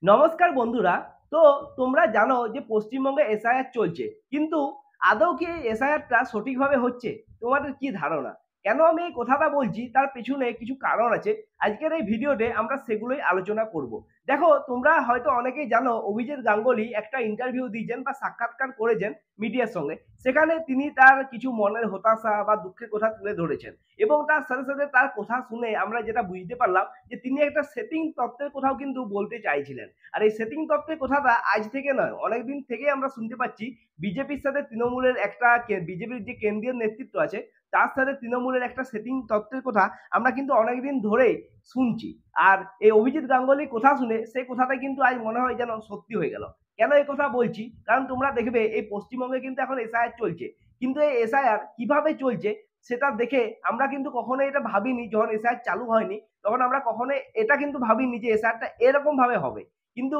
নমস্কার বন্ধুরা। তো তোমরা জানো যে পশ্চিমবঙ্গে এসআইআর চলছে, কিন্তু আদৌ কি এই এসআইআরটা সঠিকভাবে হচ্ছে? তোমাদের কি ধারণা? কেন আমি এই কথাটা বলছি তার পেছনে কিছু কারণ আছে। আজকের এই ভিডিওতে আমরা সেগুলোই আলোচনা করব। দেখো, তোমরা হয়তো অনেকেই জানো অভিজিৎ গাঙ্গুলি একটা ইন্টারভিউ দিয়েছেন বা সাক্ষাৎকার করেছেন মিডিয়ার সঙ্গে। সেখানে তিনি তার কিছু মনের হতাশা বা দুঃখের কথা তুলে ধরেছেন, এবং তার সাথে সাথে তার কথা শুনে আমরা যেটা বুঝতে পারলাম যে তিনি একটা সেটিং তত্ত্বের কথাও কিন্তু বলতে চাইছিলেন। আর এই সেটিং তত্ত্বের কথাটা আজ থেকে নয়, অনেকদিন থেকে আমরা শুনতে পাচ্ছি। বিজেপির সাথে তৃণমূলের একটা বিজেপির যে কেন্দ্রীয় নেতৃত্ব আছে তার সাথে তৃণমূলের একটা সেটিং তত্ত্বের কথা আমরা কিন্তু অনেকদিন ধরেই শুনছি। আর এই অভিজিৎ গাঙ্গুলির কথা শুনে সেই কথাটা কিন্তু আজ মনে হয় যেন সত্যি হয়ে গেল। কেন এই কথা বলছি? কারণ তোমরা দেখবে এই পশ্চিমবঙ্গে কিন্তু এখন এসআইআর চলছে, কিন্তু এই এসআইআর কিভাবে চলছে সেটা দেখে আমরা কিন্তু কখনোই এটা ভাবিনি। যখন এসআইআর চালু হয়নি তখন আমরা কখনোই এটা কিন্তু ভাবিনি যে এসআইআরটা এরকম ভাবে হবে। কিন্তু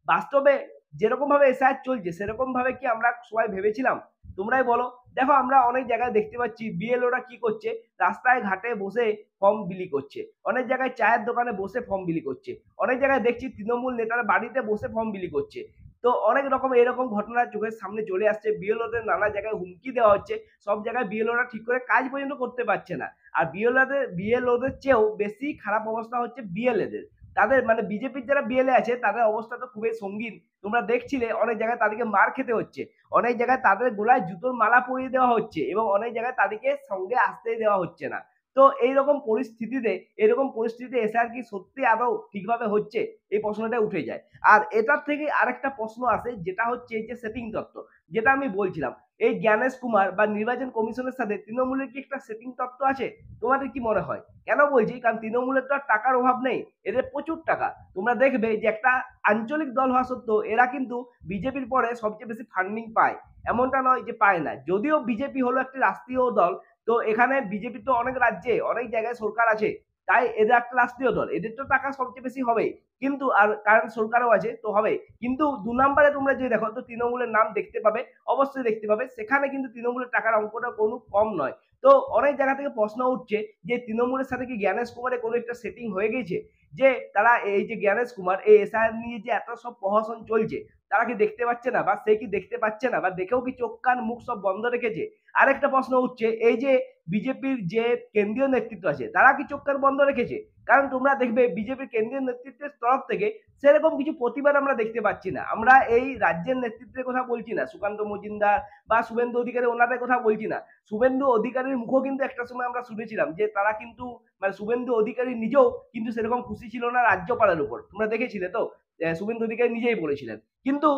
বাস্তবে যেরকম ভাবে এসআইআর চলছে সেরকম ভাবে কি আমরা সবাই ভেবেছিলাম? তোমরাই বলো। দেখো, আমরা অনেক জায়গায় দেখতে পাচ্ছি বিএলওরা কি করছে, রাস্তায় ঘাটে বসে ফর্ম বিলি করছে, অনেক জায়গায় চায়ের দোকানে বসে ফর্ম বিলি করছে, অনেক জায়গায় দেখছি তৃণমূল নেতারা বাড়িতে বসে ফর্ম বিলি করছে। তো অনেক রকম এরকম ঘটনা চোখের সামনে চলে আসছে। বিএলওদের নানা জায়গায় হুমকি দেওয়া হচ্ছে, সব জায়গায় বিএলওরা ঠিক করে কাজ পর্যন্ত করতে পারছে না। আর বিএলওদের চেয়েও বেশি খারাপ অবস্থা হচ্ছে বিএলএদের। তাদের মানে বিজেপির যারা বিএলএ আছে তাদের অবস্থা তো খুবই সঙ্গীন। তোমরা দেখছিলে অনেক জায়গায় তাদেরকে মার খেতে হচ্ছে, অনেক জায়গায় তাদের গোলায় জুতোর মালা পরিয়ে দেওয়া হচ্ছে, এবং অনেক জায়গায় তাদেরকে সঙ্গে আসতেই দেওয়া হচ্ছে না। তো এরকম পরিস্থিতিতে এসআইআর কি সত্যি আদৌ ঠিকভাবে হচ্ছে, এই প্রশ্নটা উঠে যায়। আর এটার থেকে আরেকটা প্রশ্ন আসে, যেটা হচ্ছে এই যে সেটিং তত্ত্ব, যেটা আমি বলছিলাম। এই জ্ঞানেশ কুমার বা নির্বাচন কমিশনের সাথে তৃণমূলের কি একটা সেটিং তত্ত্ব আছে? তোমাদের কি মনে হয়? কেন বলছি? কারণ তৃণমূলের তো আর টাকার অভাব নেই, এদের প্রচুর টাকা। তোমরা দেখবে যে একটা আঞ্চলিক দল হওয়া সত্ত্বেও এরা কিন্তু বিজেপির পরে সবচেয়ে বেশি ফান্ডিং পায়। এমনটা নয় যে পায় না। যদিও বিজেপি হলো একটি রাষ্ট্রীয় দল, তো এখানে বিজেপি তো অনেক রাজ্যে অনেক জায়গায় সরকার আছে, তাই এদের একটা রাষ্ট্রীয় দল, এদের তো টাকা সবচেয়ে বেশি হবে। কিন্তু আর কারণ সরকারও আছে তো হবে। কিন্তু দু নম্বরে তোমরা যদি দেখো তো তৃণমূলের নাম দেখতে পাবে, অবশ্যই দেখতে পাবে। সেখানে কিন্তু তৃণমূলের টাকার অঙ্কটা কোনো কম নয়। তো অনেক জায়গা থেকে প্রশ্ন উঠছে যে তৃণমূলের সাথে কি জ্ঞানেশ কুমারের কোনো একটা সেটিং হয়ে গেছে, যে তারা এই যে জ্ঞানেশ কুমার এই এসআইআর নিয়ে যে এত সব প্রহসন চলছে তারা কি দেখতে পাচ্ছে না, বা সে কি দেখতে পাচ্ছে না, বা দেখেও কি চোখ কান মুখ সব বন্ধ রেখেছে? আরেকটা প্রশ্ন উঠছে, এই যে বিজেপির যে কেন্দ্রীয় নেতৃত্ব আছে তারা কি চোখ কান বন্ধ রেখেছে? কারণ তোমরা দেখবে বিজেপির কেন্দ্রীয় নেতৃত্বের তরফ থেকে সেরকম কিছু প্রতিবাদ আমরা দেখতে পাচ্ছি না। আমরা এই রাজ্যের নেতৃত্বের কথা বলছি না, সুকান্ত মজুমদার বা শুভেন্দু অধিকারী ওনাদের কথা বলছি না। শুভেন্দু অধিকারীর মুখও কিন্তু একটা সময় আমরা শুনেছিলাম যে তারা কিন্তু মানে শুভেন্দু অধিকারী নিজেও কিন্তু সেরকম খুশি ছিল না রাজ্যপালের উপর। তোমরা দেখেছিলে তো? শুভেন্দু অধিকারী নিজেই বলেছিলেন। কিন্তু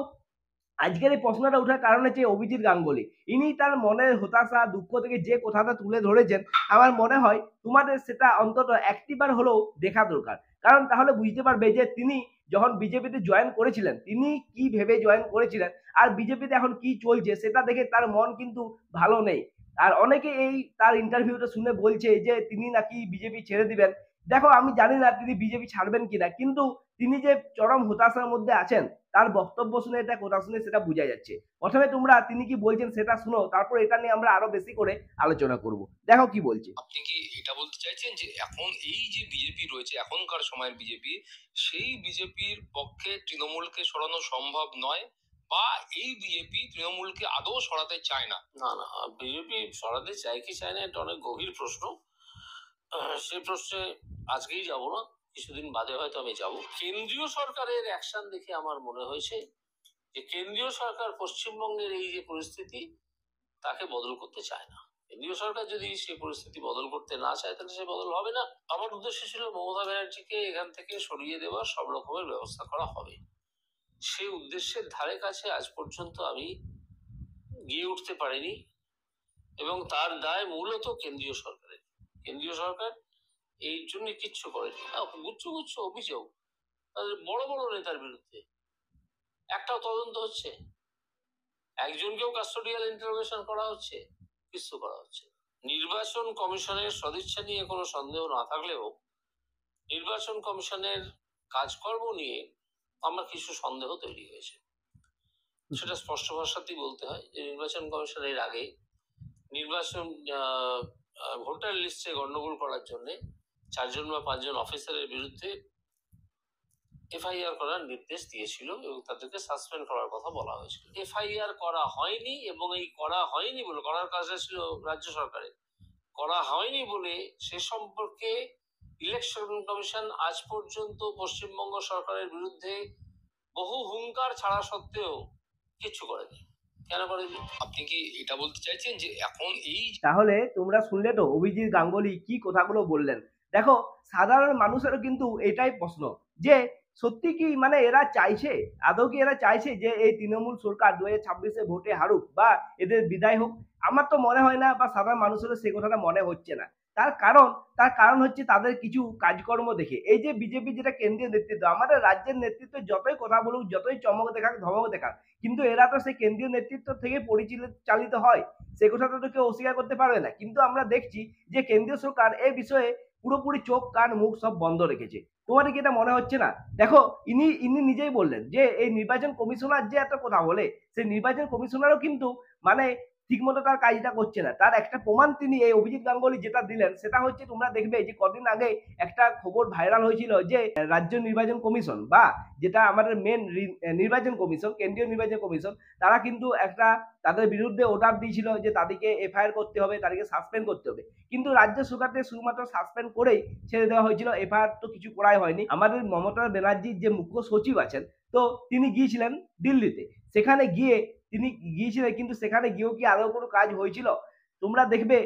আজকের এই প্রশ্নটা ওঠার কারণ হচ্ছে অভিজিৎ গাঙ্গুলি। ইনি তার মনের হতাশা দুঃখ থেকে যে কথাটা তুলে ধরেছেন, আমার মনে হয় তোমাদের সেটা অন্তত একটিবার হলেও দেখা দরকার। কারণ তাহলে বুঝতে পারবে যে তিনি যখন বিজেপিতে জয়েন করেছিলেন তিনি কি ভেবে জয়েন করেছিলেন, আর বিজেপিতে এখন কি চলছে সেটা দেখে তার মন কিন্তু ভালো নেই। আর অনেকে এই তার ইন্টারভিউটা শুনে বলছে যে তিনি নাকি বিজেপি ছেড়ে দিবেন। দেখো, আমি জানি না তিনি বিজেপি ছাড়বেন কিনা, কিন্তু তিনি যে চরম হতাশার মধ্যে আছেন তার বক্তব্য শুনে, এটা কথা শুনে সেটা বোঝা যাচ্ছে। প্রথমে তোমরা তিনি কি বলছেন সেটা শুনো, তারপর এটা নিয়ে আমরা আরো বেশি করে আলোচনা করব। দেখো কি বলছে। আপনি কি এটা বলতে চাইছেন যে এখন এই যে বিজেপি রয়েছে এখনকার সময়ের বিজেপি, সেই বিজেপির পক্ষে তৃণমূলকে সরানো সম্ভব নয়, বা এই বিজেপি তৃণমূলকে আদৌ সরাতে চায় না? না না, বিজেপি সরাতে চায় কি চায় না এটা অনেক গভীর প্রশ্ন। সেই প্রশ্নে আজকেই যাব না, কিছুদিন বাদে হয়তো আমি যাব। কেন্দ্রীয় সরকারের অ্যাকশন দেখে আমার মনে হয়েছে যে কেন্দ্রীয় সরকার পশ্চিমবঙ্গের এই যে পরিস্থিতি তাকে বদল করতে চায় না। কেন্দ্রীয় সরকার যদি সেই পরিস্থিতি বদল করতে না চায় তাহলে সে বদল হবে না। আমার উদ্দেশ্য ছিল মমতা ব্যানার্জিকে এখান থেকে সরিয়ে দেওয়ার সব রকমের ব্যবস্থা করা হবে। সেই উদ্দেশ্যের ধারে কাছে আজ পর্যন্ত আমি গিয়ে উঠতে পারিনি, এবং তার দায় মূলত কেন্দ্রীয় সরকারের। কেন্দ্রীয় সরকার এই জন্য কিচ্ছু করেনি। গুচ্ছ গুচ্ছ অভিযোগ তাদের বড় বড় নেতার বিরুদ্ধে, একটাও তদন্ত হচ্ছে? একজনকেও কাস্টোডিয়াল ইন্টারোগেশন করা হচ্ছে? কিছু করা হচ্ছে। নির্বাচন কমিশনের সদিচ্ছা নিয়ে কোনো সন্দেহ না থাকলেও নির্বাচন কমিশনের কাজকর্ম নিয়ে আমার কিছু সন্দেহ তৈরি হয়েছে। সেটা স্পষ্ট ভাষাতেই বলতে হয় যে নির্বাচন কমিশনের আগে নির্বাচন ভোটার লিস্টে গন্ডগোল করার জন্য 4 জন বা 5 জন অফিসারের বিরুদ্ধে এফআইআর করার নির্দেশ দিয়েছিল এবং তাদেরকে সাসপেন্ড করার কথা বলা হয়েছিল। এফআইআর করা হয়নি এবং এই করা হয়নি বলে, করার কাজটা ছিল রাজ্য সরকারের, করা হয়নি বলে সে সম্পর্কে ইলেকশন কমিশন আজ পর্যন্ত পশ্চিমবঙ্গ সরকারের বিরুদ্ধে বহু হুঙ্কার ছাড়া সত্ত্বেও কিছু করেনি। কেন করেনি? আপনি কি এটা বলতে চাইছেন যে এখন এই তাহলে তোমরা শুনলে তো অভিজিৎ গাঙ্গুলি কি কথাগুলো বললেন। দেখো, সাধারণ মানুষেরও কিন্তু এটাই প্রশ্ন যে সত্যি কি মানে এরা চাইছে, আদৌ কি এরা চাইছে যে এই তৃণমূল সরকার 2026-এ ভোটে হারুক বা এদের বিদায় হোক? আমার তো মনে হয় না, বা সাধারণ মানুষেরও সেই কথাটা মনে হচ্ছে না। তার কারণ হচ্ছে তাদের কিছু কাজকর্ম দেখে। এই যে বিজেপি যেটা কেন্দ্রীয় নেতৃত্ব, আমাদের রাজ্যের নেতৃত্ব যতই কথা বলুক, যতই চমক দেখাক, ধমক দেখাক, কিন্তু এরা তো সেই কেন্দ্রীয় নেতৃত্ব থেকে পরিচালিত হয়। সেই কথাটা তো কেউ অস্বীকার করতে পারবে না। কিন্তু আমরা দেখছি যে কেন্দ্রীয় সরকার এই বিষয়ে পুরোপুরি চোখ কান মুখ সব বন্ধ রেখেছে। তোমার কি এটা মনে হচ্ছে না? দেখো, ইনি নিজেই বললেন যে এই নির্বাচন কমিশনার যে এত কথা বলে, সেই নির্বাচন কমিশনারও কিন্তু মানে ঠিকমতো তার কাজটা করছে না। তার একটা প্রমাণ তিনি এই অভিজিৎ গাঙ্গুলি যেটা দিলেন, সেটা হচ্ছে তোমরা দেখবে যে কদিন আগে একটা খবর ভাইরাল হয়েছিল যে রাজ্য নির্বাচন কমিশন বা যেটা আমাদের মেন নির্বাচন কমিশন, কেন্দ্রীয় নির্বাচন কমিশন, তারা কিন্তু একটা তাদের বিরুদ্ধে অর্ডার দিয়েছিল যে তাদেরকে এফআইআর করতে হবে, তাদেরকে সাসপেন্ড করতে হবে। কিন্তু রাজ্য সরকার থেকে শুধুমাত্র সাসপেন্ড করেই ছেড়ে দেওয়া হয়েছিল, এফআইআর তো কিছু করাই হয়নি। আমাদের মমতা ব্যানার্জির যে মুখ্য সচিব আছেন, তো তিনি গিয়েছিলেন দিল্লিতে। সেখানে গিয়ে তিনি গিয়েছিলেন, কিন্তু সেখানে গিয়েও কি আদৌ কোনো কাজ হয়েছিল? তোমরা দেখবে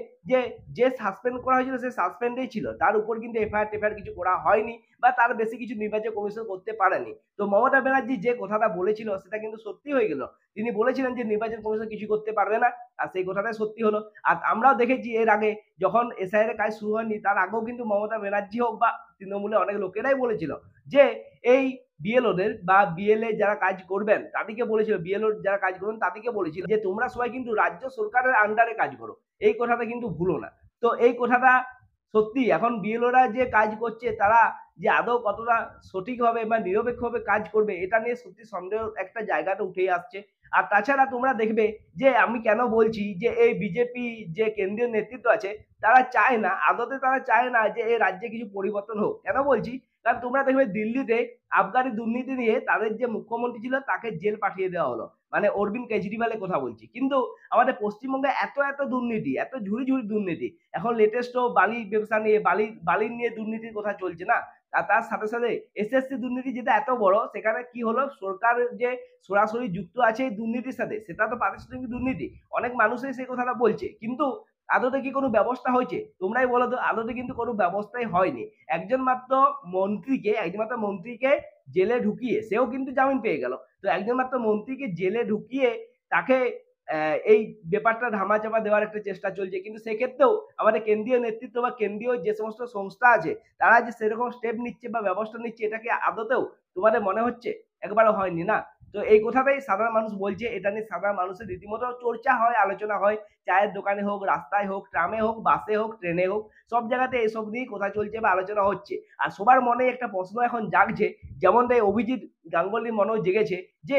যে সাসপেন্ড করা হয়েছিল সে সাসপেন্ডেই ছিল, তার উপর কিন্তু এফআইআর কিছু করা হয়নি বা তার বেশি কিছু নির্বাচন কমিশন করতে পারেনি। তো মমতা ব্যানার্জি যে কথাটা বলেছিল সেটা কিন্তু সত্যি হয়ে গেল। তিনি বলেছিলেন যে নির্বাচন কমিশন কিছু করতে পারবে না, আর সেই কথাটাই সত্যি হলো। আর আমরাও দেখেছি এর আগে যখন এসআইআর এর কাজ শুরু হয়নি, তার আগেও কিন্তু মমতা ব্যানার্জি হোক বা তৃণমূলে অনেক লোকেরাই বলেছিল যে এই বিএলওদের বা বিএলএ যারা কাজ করবেন তাদেরকে বলেছিল, বিএলও যারা কাজ করবেন তাদেরকে বলেছিল যে তোমরা সবাই কিন্তু রাজ্য সরকারের আন্ডারে কাজ করো। এই কথাটা কিন্তু ভুলো না। তো এই কথাটা সত্যি এখন বিএলওরা যে কাজ করছে তারা যে আদৌ কতটা সঠিকভাবে বা নিরপেক্ষভাবে কাজ করবে, এটা নিয়ে সত্যি সন্দেহ একটা জায়গাটা উঠেই আসছে। আর তাছাড়া তোমরা দেখবে যে আমি কেন বলছি যে এই বিজেপি যে কেন্দ্রীয় নেতৃত্ব আছে তারা চায় না, আদতে তারা চায় না যে এই রাজ্যে কিছু পরিবর্তন হোক। কেন বলছি? কারণ তোমরা দেখবে দিল্লিতে আবগারি দুর্নীতি নিয়ে তাদের যে মুখ্যমন্ত্রী ছিল তাকে জেল পাঠিয়ে দেওয়া হলো, মানে অরবিন্দ কেজরিওয়ালের কথা বলছি। কিন্তু আমাদের পশ্চিমবঙ্গে এত দুর্নীতি, এত ঝুড়ি দুর্নীতি। এখন লেটেস্টও বালি ব্যবসা নিয়ে, বালি নিয়ে দুর্নীতির কথা চলছে না? আর তার সাথে সাথে এসএসসি দুর্নীতি যেটা এত বড়, সেখানে কি হলো, সরকার যে সরাসরি যুক্ত আছে এই দুর্নীতির সাথে, সেটা তো প্রাতিষ্ঠানিক দুর্নীতি। অনেক মানুষই সেই কথাটা বলছে, কিন্তু আদতে কি কোনো ব্যবস্থা হয়েছে? তোমরাই বলো তো, আদতে কিন্তু কোনো ব্যবস্থাই হয়নি। একজন মাত্র মন্ত্রীকে জেলে ঢুকিয়ে, সেও কিন্তু জামিন পেয়ে গেল। তো একজন মাত্র মন্ত্রীকে জেলে ঢুকিয়ে তাকে এই ব্যাপারটা ধামাচাপা দেওয়ার একটা চেষ্টা চলছে। কিন্তু সেক্ষেত্রেও আমাদের কেন্দ্রীয় নেতৃত্ব বা কেন্দ্রীয় যে সমস্ত সংস্থা আছে তারা যে সেরকম স্টেপ নিচ্ছে বা ব্যবস্থা নিচ্ছে, এটা কি আদতেও তোমাদের মনে হচ্ছে? একবারও হয়নি না। তো এই কথাটাই সাধারণ মানুষ বলছে, এটা নিয়ে সাধারণ মানুষের রীতিমতো চর্চা হয়, আলোচনা হয়। চায়ের দোকানে হোক, রাস্তায় হোক, ট্রামে হোক, বাসে হোক, ট্রেনে হোক, সব জায়গাতে এসব নিয়েই কথা চলছে বা আলোচনা হচ্ছে। আর সবার মনে একটা প্রশ্ন এখন জাগছে, যেমনটা অভিজিৎ গাঙ্গুলির মনেও জেগেছে, যে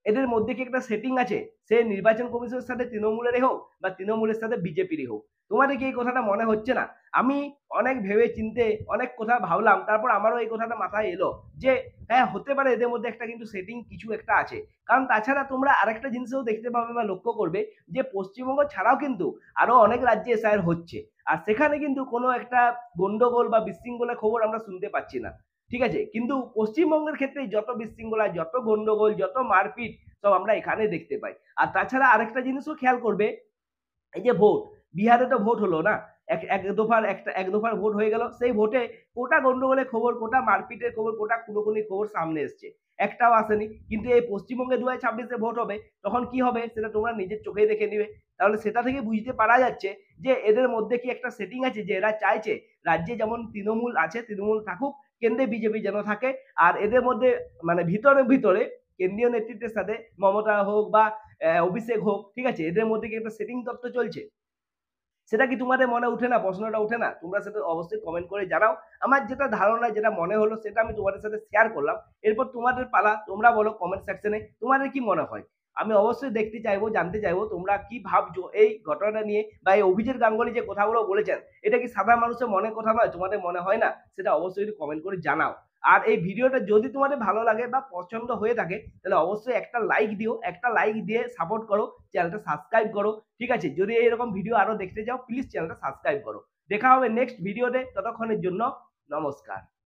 এদের মধ্যে কি একটা সেটিং আছে, সে নির্বাচন কমিশনের সাথে তৃণমূলেরই হোক বা তৃণমূলের সাথে বিজেপিরই হোক। তোমাদের কি এই কথাটা মনে হচ্ছে না? আমি অনেক ভেবে চিনতে অনেক কথা ভাবলাম, তারপর আমারও এই কথাটা মাথায় এলো যে হ্যাঁ, হতে পারে এদের মধ্যে একটা কিন্তু সেটিং কিছু একটা আছে। কারণ তাছাড়া তোমরা আরেকটা জিনিসও দেখতে পাবে বা লক্ষ্য করবে যে পশ্চিমবঙ্গ ছাড়াও কিন্তু আরো অনেক রাজ্যে এসআইআর হচ্ছে, আর সেখানে কিন্তু কোনো একটা গন্ডগোল বা বিশৃঙ্খলার খবর আমরা শুনতে পাচ্ছি না। ঠিক আছে, কিন্তু পশ্চিমবঙ্গের ক্ষেত্রে যত বিশৃঙ্খলা, যত গন্ডগোল, যত মারপিট, সব আমরা এখানে দেখতে পাই। আর তাছাড়া আরেকটা জিনিসও খেয়াল করবে, এই যে ভোট, বিহারে তো ভোট হলো না, এক দফার ভোট হয়ে গেল। সেই ভোটে কোটা গন্ডগোলের খবর, কোটা মারপিটের খবর, কোটা খুনোখুনির খবর সামনে এসছে, একটাও আসেনি। কিন্তু এই পশ্চিমবঙ্গে 2026-এ ভোট হবে, তখন কি হবে সেটা তোমরা নিজের চোখেই দেখে নিবে। তাহলে সেটা থেকে বুঝতে পারা যাচ্ছে যে এদের মধ্যে কি একটা সেটিং আছে, যে এরা চাইছে রাজ্যে যেমন তৃণমূল আছে, তৃণমূল থাকুক, কেন্দ্রে বিজেপি যেন থাকে। আর এদের মধ্যে মানে ভিতরে কেন্দ্রীয় নেতৃত্বের সাথে মমতা হোক বা অভিষেক হোক, ঠিক আছে, এদের মধ্যে কি একটা সেটিং তত্ত্ব চলছে? সেটা কি তোমাদের মনে উঠে না? প্রশ্নটা উঠে না? তোমরা সেটা অবশ্যই কমেন্ট করে জানাও। আমার যেটা ধারণা, যেটা মনে হলো, সেটা আমি তোমাদের সাথে শেয়ার করলাম। এরপর তোমাদের পালা, তোমরা বলো কমেন্ট সেকশনে তোমাদের কি মনে হয়। আমি অবশ্যই দেখতে চাইবো, জানতে চাইবো তোমরা কি ভাবছো এই ঘটনাটা নিয়ে, বা এই অভিজিৎ গাঙ্গুলি যে কথাগুলো বলেছেন, এটা কি সাধারণ মানুষের মনের কথা নয়? তোমাদের মনে হয় না? সেটা অবশ্যই কমেন্ট করে জানাও। আর এই ভিডিওটা যদি তোমাদের ভালো লাগে বা পছন্দ হয়ে থাকে তাহলে অবশ্যই একটা লাইক দিও, একটা লাইক দিয়ে সাপোর্ট করো, চ্যানেলটা সাবস্ক্রাইব করো। ঠিক আছে, যদি এরকম ভিডিও আরো দেখতে চাও প্লিজ চ্যানেলটা সাবস্ক্রাইব করো। দেখা হবে নেক্সট ভিডিওতে, ততক্ষণের জন্য নমস্কার।